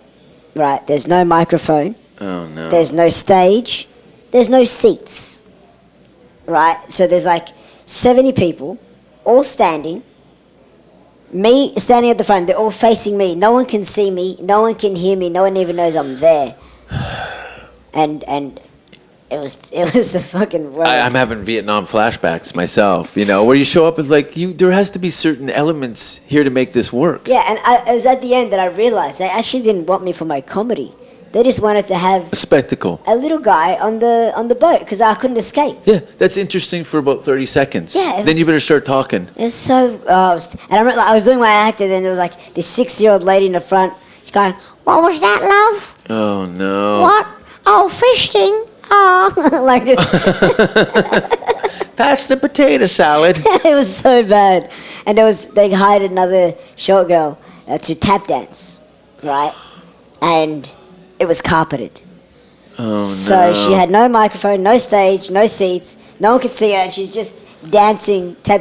S6: right? There's no microphone.
S5: Oh no.
S6: There's no stage. There's no seats. Right? So there's like 70 people, all standing. Me standing at the front. They're all facing me. No one can see me. No one can hear me. No one even knows I'm there. And it was the fucking worst.
S5: I'm having Vietnam flashbacks myself, where you show up as like, there has to be certain elements here to make this work.
S6: Yeah, and it was at the end that I realized they actually didn't want me for my comedy. They just wanted to have
S5: A spectacle.
S6: a little guy on the boat because I couldn't escape.
S5: Yeah, that's interesting for about 30 seconds.
S6: Yeah,
S5: Then you better start talking.
S6: It's so... and I remember I was doing my act and then there was like this 6-year-old lady in the front. She's going, "What was that, love?
S5: Oh, no.
S6: What? Oh, fishing. Oh." Like
S5: Pass the potato salad.
S6: it was so bad. And they hired another short girl to tap dance, right? And it was carpeted.
S5: Oh,
S6: So she had no microphone, no stage, no seats. No one could see her, and she's just tap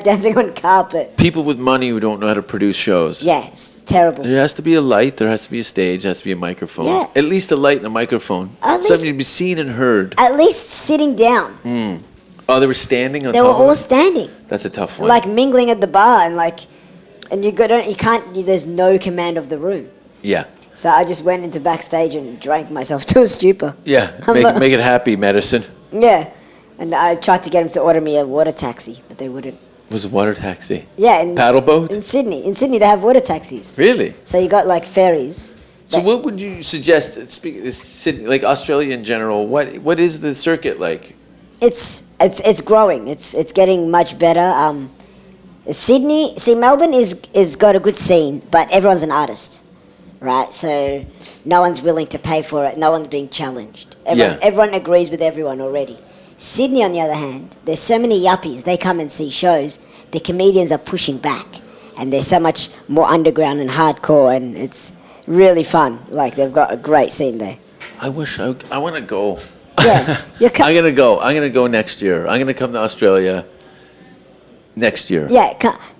S6: dancing on carpet.
S5: People with money who don't know how to produce shows.
S6: Yeah, it's terrible.
S5: There has to be a light, there has to be a stage, there has to be a microphone.
S6: Yeah.
S5: At least a light and a microphone.
S6: At
S5: Something
S6: least-
S5: to be seen and heard.
S6: At least sitting down.
S5: Oh, they were standing on
S6: They
S5: top
S6: were
S5: of
S6: all
S5: it?
S6: standing,
S5: That's a tough one.
S6: like mingling at the bar, and there's no command of the room.
S5: Yeah.
S6: So I just went into backstage and drank myself to a stupor.
S5: Yeah, make it happy medicine.
S6: Yeah, and I tried to get them to order me a water taxi, but they wouldn't.
S5: It was a water taxi.
S6: Yeah,
S5: Paddle boat?
S6: in Sydney they have water taxis.
S5: Really?
S6: So you got like ferries.
S5: So what would you suggest, Sydney, like Australia in general, what is the circuit like?
S6: It's growing. It's getting much better. Melbourne is got a good scene, but everyone's an artist, right? So no one's willing to pay for it. No one's being challenged. Everyone agrees with everyone already. Sydney, on the other hand, there's so many yuppies. They come and see shows. The comedians are pushing back, and there's so much more underground and hardcore, and it's really fun. Like they've got a great scene there.
S5: I want to go.
S6: Yeah,
S5: I'm gonna go. I'm gonna go next year. I'm gonna come to Australia next year.
S6: Yeah,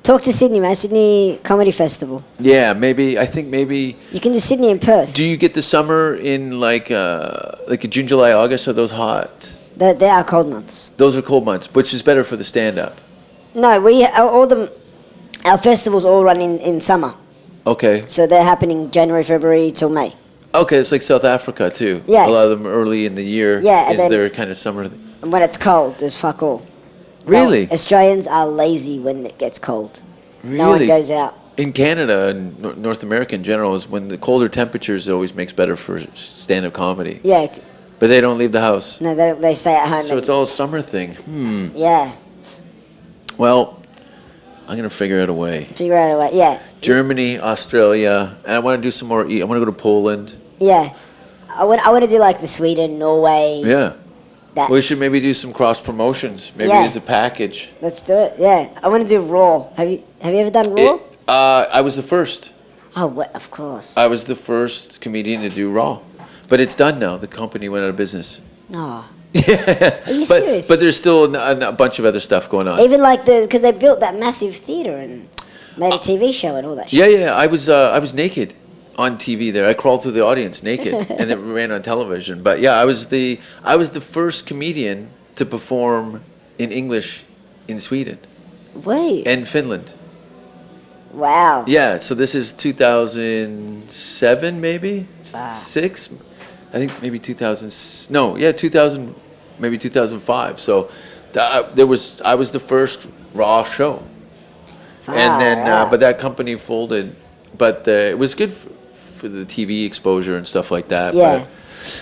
S6: talk to Sydney, man. Sydney Comedy Festival.
S5: Yeah, maybe. I think maybe.
S6: You can do Sydney and Perth.
S5: Do you get the summer in like June, July, August? Are those hot?
S6: They are cold months.
S5: Those are cold months, which is better for the stand-up.
S6: No, our festivals all run in summer.
S5: Okay.
S6: So they're happening January, February till May.
S5: Okay, it's like South Africa too.
S6: Yeah.
S5: A lot of them early in the year.
S6: Yeah,
S5: Is their kind of summer.
S6: And when it's cold, there's fuck all.
S5: Really?
S6: No, Australians are lazy when it gets cold.
S5: Really?
S6: No one goes out.
S5: in Canada and North America in general is when the colder temperatures always makes better for stand-up comedy.
S6: Yeah.
S5: But they don't leave the house.
S6: No, they stay at home.
S5: So it's all a summer thing.
S6: Yeah.
S5: Well, I'm going to figure out a way.
S6: Figure out a way, yeah.
S5: Germany, Australia, and I want to do some more. I want to go to Poland.
S6: Yeah. I want to do like the Sweden, Norway.
S5: Yeah.
S6: That.
S5: We should maybe do some cross promotions. Maybe
S6: Yeah.
S5: as a package.
S6: Let's do it. Yeah. I want to do Raw. Have you ever done Raw?
S5: I was the first.
S6: Oh, of course.
S5: I was the first comedian to do Raw. But it's done now. The company went out of business.
S6: No.
S5: Yeah.
S6: Are you serious?
S5: But there's still a bunch of other stuff going on.
S6: Even like because they built that massive theater and made a TV show and all that shit.
S5: Yeah. I was naked on TV there. I crawled through the audience naked, and it ran on television. But yeah, I was the first comedian to perform in English in Sweden.
S6: Wait.
S5: And Finland.
S6: Wow.
S5: Yeah. So this is 2007, maybe 6. I think maybe 2000. No, yeah, 2000, maybe 2005. So I was the first Raw show, and then but that company folded. But it was good for the TV exposure and stuff like that.
S6: Yeah.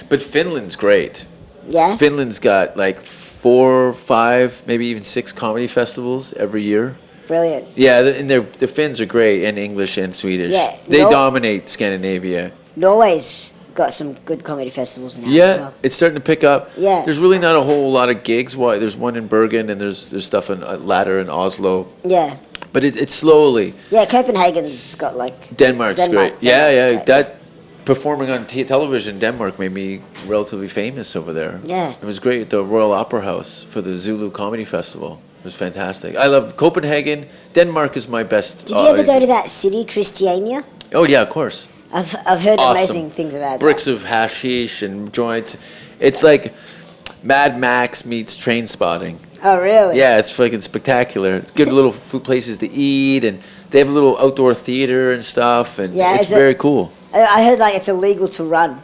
S5: But Finland's great.
S6: Yeah.
S5: Finland's got like 4, 5, maybe even 6 comedy festivals every year.
S6: Brilliant.
S5: Yeah, and the Finns are great in English and Swedish.
S6: Yeah,
S5: They dominate Scandinavia.
S6: Norway's got some good comedy festivals now.
S5: Yeah,
S6: as well.
S5: it's starting to pick up.
S6: Yeah.
S5: There's really not a whole lot of gigs. Why? There's one in Bergen and there's stuff in Ladder and Oslo.
S6: Yeah.
S5: But it's slowly.
S6: Yeah, Copenhagen's got like.
S5: Denmark's great. Yeah.
S6: Denmark's great.
S5: That performing on television in Denmark made me relatively famous over there.
S6: Yeah.
S5: It was great at the Royal Opera House for the Zulu Comedy Festival. It was fantastic. I love Copenhagen. Denmark is my best.
S6: Did you ever go to that city, Christiania?
S5: Oh yeah, of course.
S6: I've heard
S5: Awesome.
S6: amazing things about
S5: Bricks
S6: that.
S5: of hashish and joints. It's like Mad Max meets Train Spotting.
S6: Oh, really?
S5: Yeah, it's fucking spectacular. Good little food places to eat, and they have a little outdoor theater and stuff, and
S6: Yeah,
S5: it's very cool.
S6: I heard like it's illegal to run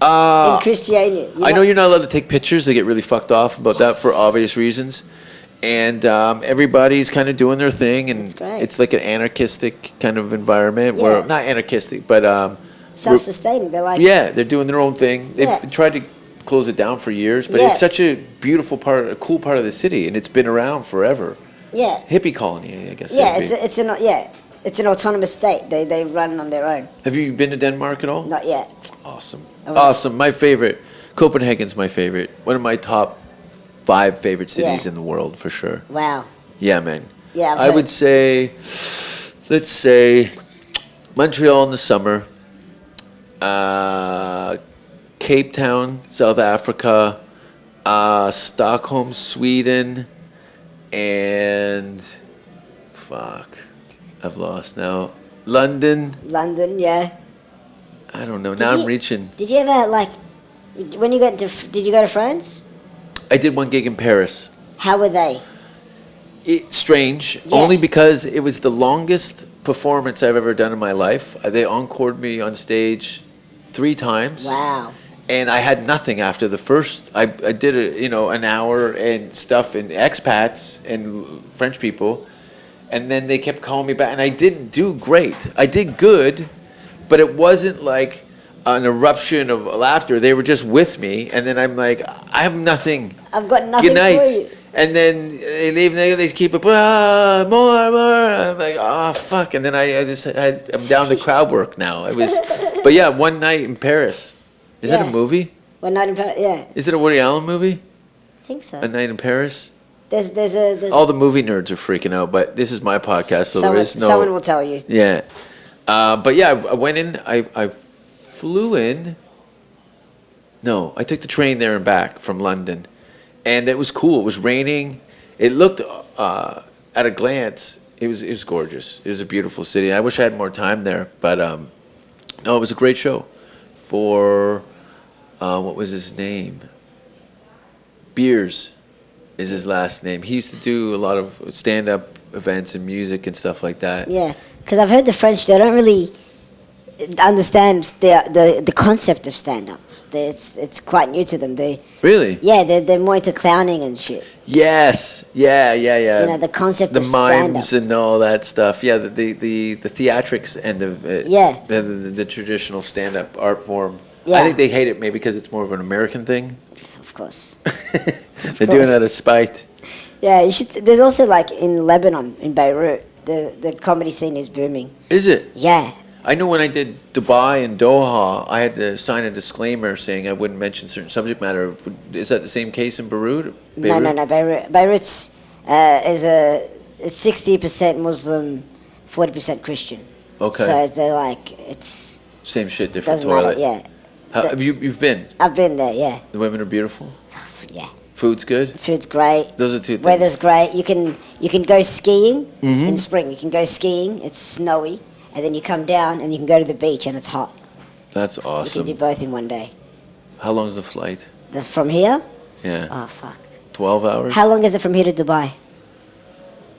S6: in Christiania.
S5: I know you're not allowed to take pictures. They get really fucked off about that for obvious reasons. And everybody's kind of doing their thing, and it's like an anarchistic kind of environment.
S6: Yeah.
S5: Where not anarchistic, but
S6: self-sustaining. They're like
S5: they're doing their own thing. They've tried to close it down for years, but it's such a beautiful part, a cool part of the city, and it's been around forever.
S6: Yeah.
S5: Hippie colony, I guess.
S6: Yeah, it's an autonomous state. They run on their own.
S5: Have you been to Denmark at all?
S6: Not yet.
S5: Awesome. Awesome. My favorite. Copenhagen's my favorite. One of my top 5 favorite cities in the world for sure.
S6: Wow.
S5: Yeah, man.
S6: Yeah,
S5: I would say, let's say, Montreal in the summer, Cape Town, South Africa, Stockholm, Sweden, and I've lost now. London.
S6: London, yeah.
S5: I don't know. Now I'm reaching.
S6: Did you ever like when you did you go to France?
S5: I did one gig in Paris.
S6: How were they?
S5: Strange, only because it was the longest performance I've ever done in my life. They encored me on stage 3 times.
S6: Wow.
S5: And I had nothing after the first. I did an hour and stuff in expats and French people, and then they kept calling me back, and I didn't do great. I did good, but it wasn't like an eruption of laughter. They were just with me, and then I'm like, I have nothing.
S6: I've got nothing
S5: Good night.
S6: for you.
S5: And then they leave, and they keep it, more. I'm like, fuck. And then I'm down to crowd work now. But yeah, One Night in Paris. Is that a movie?
S6: One Night in Paris, yeah.
S5: Is it a Woody Allen movie?
S6: I think so.
S5: A Night in Paris?
S6: There's
S5: All the movie nerds are freaking out, but this is my podcast, so there is no...
S6: Someone will tell you.
S5: Yeah. But yeah, I went in, I flew in. No, I took the train there and back from London. And it was cool. It was raining. It looked, at a glance, it was gorgeous. It was a beautiful city. I wish I had more time there, but no, it was a great show. For, what was his name? Beers is his last name. He used to do a lot of stand-up events and music and stuff like that.
S6: Yeah, because I've heard the French, they don't really understand the concept of stand-up. It's quite new to them.
S5: Really?
S6: Yeah, they're more into clowning and shit.
S5: Yes. Yeah.
S6: You know, the concept
S5: the
S6: of stand-up.
S5: mimes and all that stuff. Yeah, the theatrics end of it.
S6: Yeah.
S5: The traditional stand-up art form.
S6: Yeah.
S5: I think they hate it maybe because it's more of an American thing.
S6: Of course.
S5: They're doing it out of spite.
S6: Yeah, you should. There's also like in Lebanon, in Beirut, the comedy scene is booming.
S5: Is it?
S6: Yeah.
S5: I know when I did Dubai and Doha, I had to sign a disclaimer saying I wouldn't mention certain subject matter. Is that the same case in Beirut?
S6: No. Beirut's is it's 60% Muslim, 40% Christian.
S5: Okay.
S6: So they're like it's
S5: Same shit, different
S6: doesn't
S5: toilet.
S6: matter. Yeah.
S5: Have you've been?
S6: I've been there. Yeah.
S5: The women are beautiful.
S6: Yeah.
S5: Food's good.
S6: Food's great.
S5: Those are two things.
S6: Weather's great. You can go skiing
S5: Mm-hmm.
S6: in spring. You can go skiing. It's snowy, and then you come down and you can go to the beach and it's hot.
S5: That's
S6: You can
S5: awesome.
S6: do both in one day.
S5: How long's the flight?
S6: From here?
S5: Yeah.
S6: Oh fuck.
S5: 12 hours?
S6: How long is it from here to Dubai?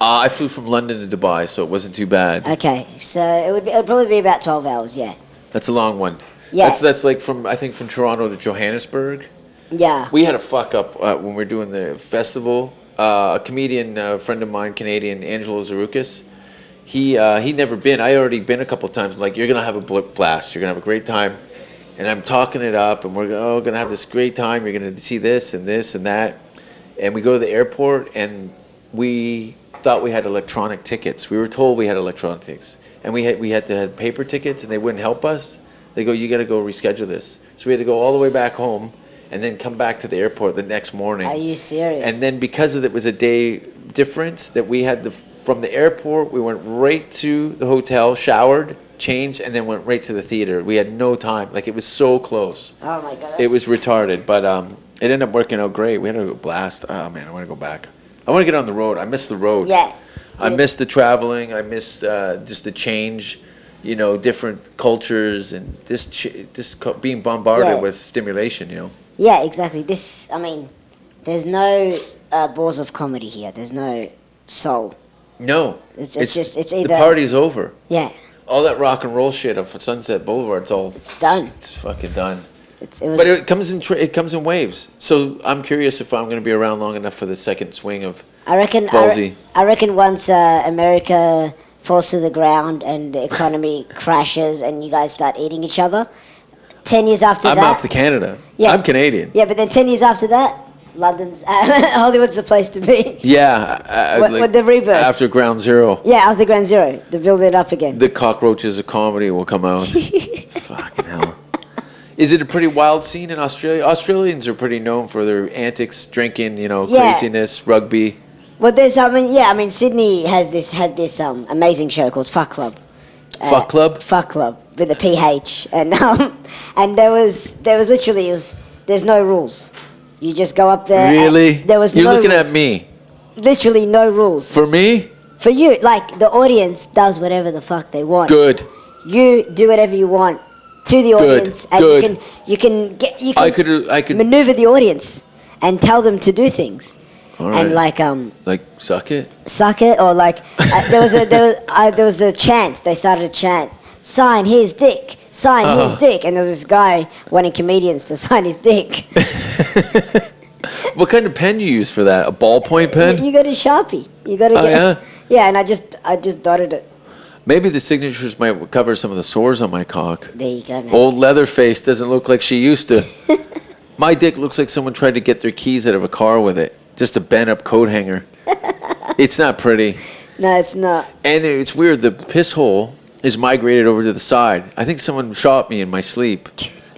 S5: I flew from London to Dubai, so it wasn't too bad.
S6: Okay, so it would probably be about 12 hours. Yeah.
S5: That's a long one.
S6: Yeah.
S5: That's like from Toronto to Johannesburg.
S6: Yeah.
S5: We had a fuck up when we were doing the festival. A comedian friend of mine, Canadian, Angelo Zarukis, he'd never been. I already been a couple of times. Like, you're going to have a blast. You're going to have a great time. And I'm talking it up, and we're going to have this great time. You're going to see this and this and that. And we go to the airport, and we thought we had electronic tickets. We were told we had electronic tickets. And we had to have paper tickets, and they wouldn't help us. They go, you got to go reschedule this. So we had to go all the way back home and then come back to the airport the next morning.
S6: Are you serious?
S5: And then because it was a day difference, that we had from the airport, we went right to the hotel, showered, changed, and then went right to the theater. We had no time. Like, it was so close.
S6: Oh my god.
S5: It was retarded, but it ended up working out great. We had a blast. Oh man, I want to go back. I want to get on the road. I miss the road.
S6: Yeah.
S5: I miss the traveling. I miss just the change, different cultures and being bombarded with stimulation,
S6: Yeah, exactly. There's no balls of comedy here. There's no soul.
S5: No.
S6: It's either...
S5: The party's over.
S6: Yeah.
S5: All that rock and roll shit off Sunset Boulevard,
S6: it's done.
S5: It's fucking done.
S6: But
S5: it comes in waves. So I'm curious if I'm going to be around long enough for the second swing of ballsy.
S6: I reckon once America falls to the ground and the economy crashes and you guys start eating each other, 10 years after
S5: I'm
S6: that...
S5: off to Canada.
S6: Yeah.
S5: I'm Canadian.
S6: Yeah, but then 10 years after that, London's... Hollywood's the place to be.
S5: Yeah.
S6: With the rebirth.
S5: After Ground Zero.
S6: Yeah, after Ground Zero. To build it up again.
S5: The cockroaches of comedy will come out. Fucking hell. Is it a pretty wild scene in Australia? Australians are pretty known for their antics, drinking, craziness, rugby.
S6: Well, Sydney had this amazing show called Fuck Club.
S5: Fuck Club?
S6: Fuck Club with a PH, and there was literally there's no rules. You just go up there.
S5: Really?
S6: There was
S5: You're
S6: no
S5: looking
S6: rules.
S5: at me.
S6: Literally no rules.
S5: For me?
S6: For you, like the audience does whatever the fuck they want.
S5: Good.
S6: You do whatever you want to the audience, and you can
S5: I could
S6: maneuver the audience and tell them to do things.
S5: All right.
S6: And
S5: like suck it,
S6: or there was a chant. They started a chant. Sign his dick. Sign his dick. And there was this guy wanting comedians to sign his dick.
S5: What kind of pen you use for that? A ballpoint pen?
S6: You got a Sharpie. You got to get.
S5: Yeah.
S6: Yeah, and I just dotted it.
S5: Maybe the signatures might cover some of the sores on my cock.
S6: There you go, man.
S5: Old Leatherface doesn't look like she used to. My dick looks like someone tried to get their keys out of a car with it. Just a bent up coat hanger. It's not pretty.
S6: No, it's not.
S5: And it's weird. The piss hole is migrated over to the side. I think someone shot me in my sleep.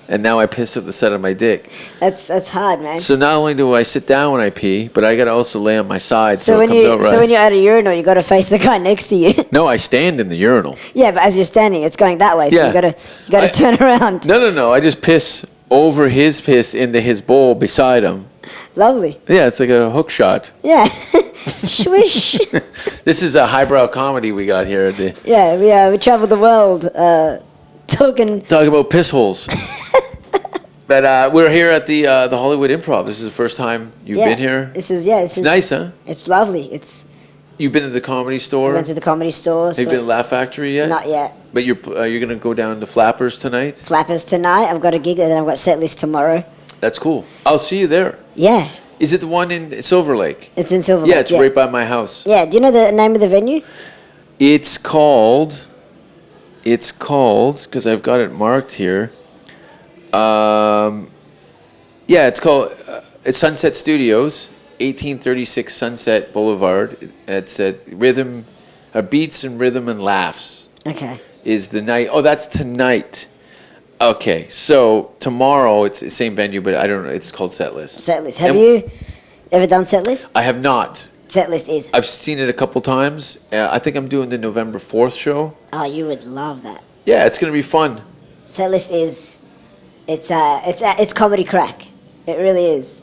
S5: And now I piss at the side of my dick.
S6: That's hard, man.
S5: So not only do I sit down when I pee, but I got to also lay on my side so it comes out right.
S6: So when you're at a urinal, you got to face the guy next to you.
S5: No, I stand in the urinal.
S6: Yeah, but as you're standing, it's going that way. So you got to turn around.
S5: No. I just piss over his piss into his bowl beside him.
S6: Lovely.
S5: Yeah, it's like a hook shot.
S6: Yeah. Swish.
S5: This is a highbrow comedy we got here.
S6: We travel the world talking
S5: about piss holes. But we're here at the Hollywood Improv. This is the first time you've been here.
S6: It's
S5: nice, huh?
S6: It's lovely.
S5: You've been to the Comedy Store?
S6: I went to the Comedy Store.
S5: Have you been to Laugh Factory yet?
S6: Not yet.
S5: But you're gonna go down to Flappers tonight?
S6: Flappers tonight. I've got a gig, and then I've got set list tomorrow.
S5: That's cool. I'll see you there.
S6: Yeah.
S5: Is it the one in Silver Lake?
S6: It's in Silver
S5: Yeah,
S6: Lake.
S5: it's right by my house.
S6: Yeah. Do you know the name of the venue?
S5: It's called, because I've got it marked here. Yeah, it's called, it's Sunset Studios, 1836 Sunset Boulevard. It's at Beats and Rhythm and Laughs.
S6: Okay.
S5: Is the night. Oh, that's tonight. Okay, so tomorrow it's the same venue, but I don't know. It's called Setlist.
S6: Setlist. Have you ever done Setlist?
S5: I have not.
S6: Setlist is.
S5: I've seen it a couple times. I think I'm doing the November 4th show.
S6: Oh, you would love that.
S5: Yeah, it's gonna be fun.
S6: Setlist is, it's comedy crack. It really is,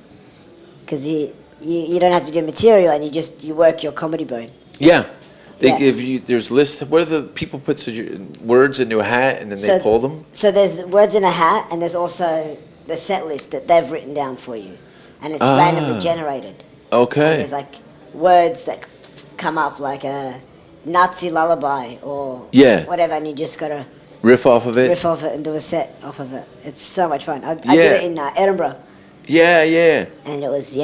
S6: because you don't have to do material and you work your comedy bone.
S5: Yeah. They
S6: Yeah.
S5: give you, there's lists. What are the people put words into a hat and then they pull them?
S6: So there's words in a hat, and there's also the set list that they've written down for you, and it's randomly generated.
S5: Okay.
S6: And there's like words that come up, like a Nazi lullaby or whatever, and you just gotta
S5: riff off of it.
S6: riff off it and do a set off of it. It's so much fun. I did
S5: Yeah.
S6: it in Edinburgh,
S5: Yeah.
S6: and it was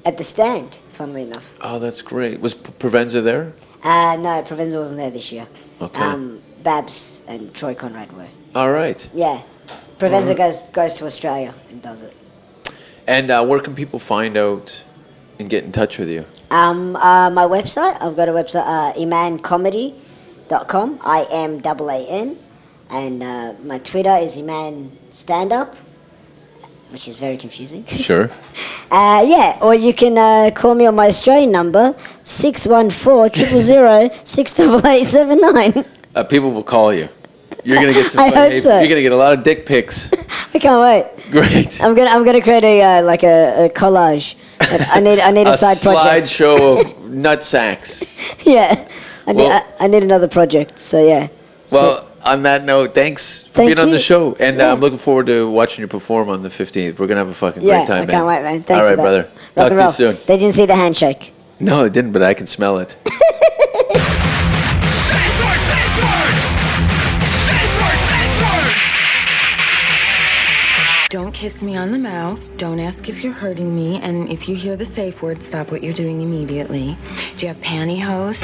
S6: at the Stand. Funnily enough.
S5: Oh, that's great. Was Provenza there?
S6: No, Provenza wasn't there this year.
S5: Okay.
S6: Babs and Troy Conrad were.
S5: All right.
S6: Yeah. Provenza goes to Australia and does it.
S5: And where can people find out and get in touch with you?
S6: My website, I've got a website, imaancomedy.com, IMAAN, and my Twitter is Imaan Standup, which is very confusing.
S5: Sure.
S6: Or you can call me on my Australian number, 614-000-68879.
S5: People will call you. You're gonna get some.
S6: I hope so.
S5: You're gonna get a lot of dick pics.
S6: I can't wait.
S5: Great.
S6: I'm gonna create a collage. I need a side project.
S5: slideshow of nut sacks.
S6: Yeah, I need another project. So yeah.
S5: Well, on that note, thanks for being on the show, and I'm looking forward to watching you perform on the 15th. We're gonna have a fucking great time, man.
S6: I can't wait, man. Thanks
S5: All right,
S6: for that.
S5: brother.
S6: Rock
S5: Talk
S6: and
S5: to you
S6: roll.
S5: soon.
S6: They didn't see the handshake.
S5: No, it didn't, but I can smell it.
S12: Don't kiss me on the mouth. Don't ask if you're hurting me. And if you hear the safe word, stop what you're doing immediately. Do you have pantyhose?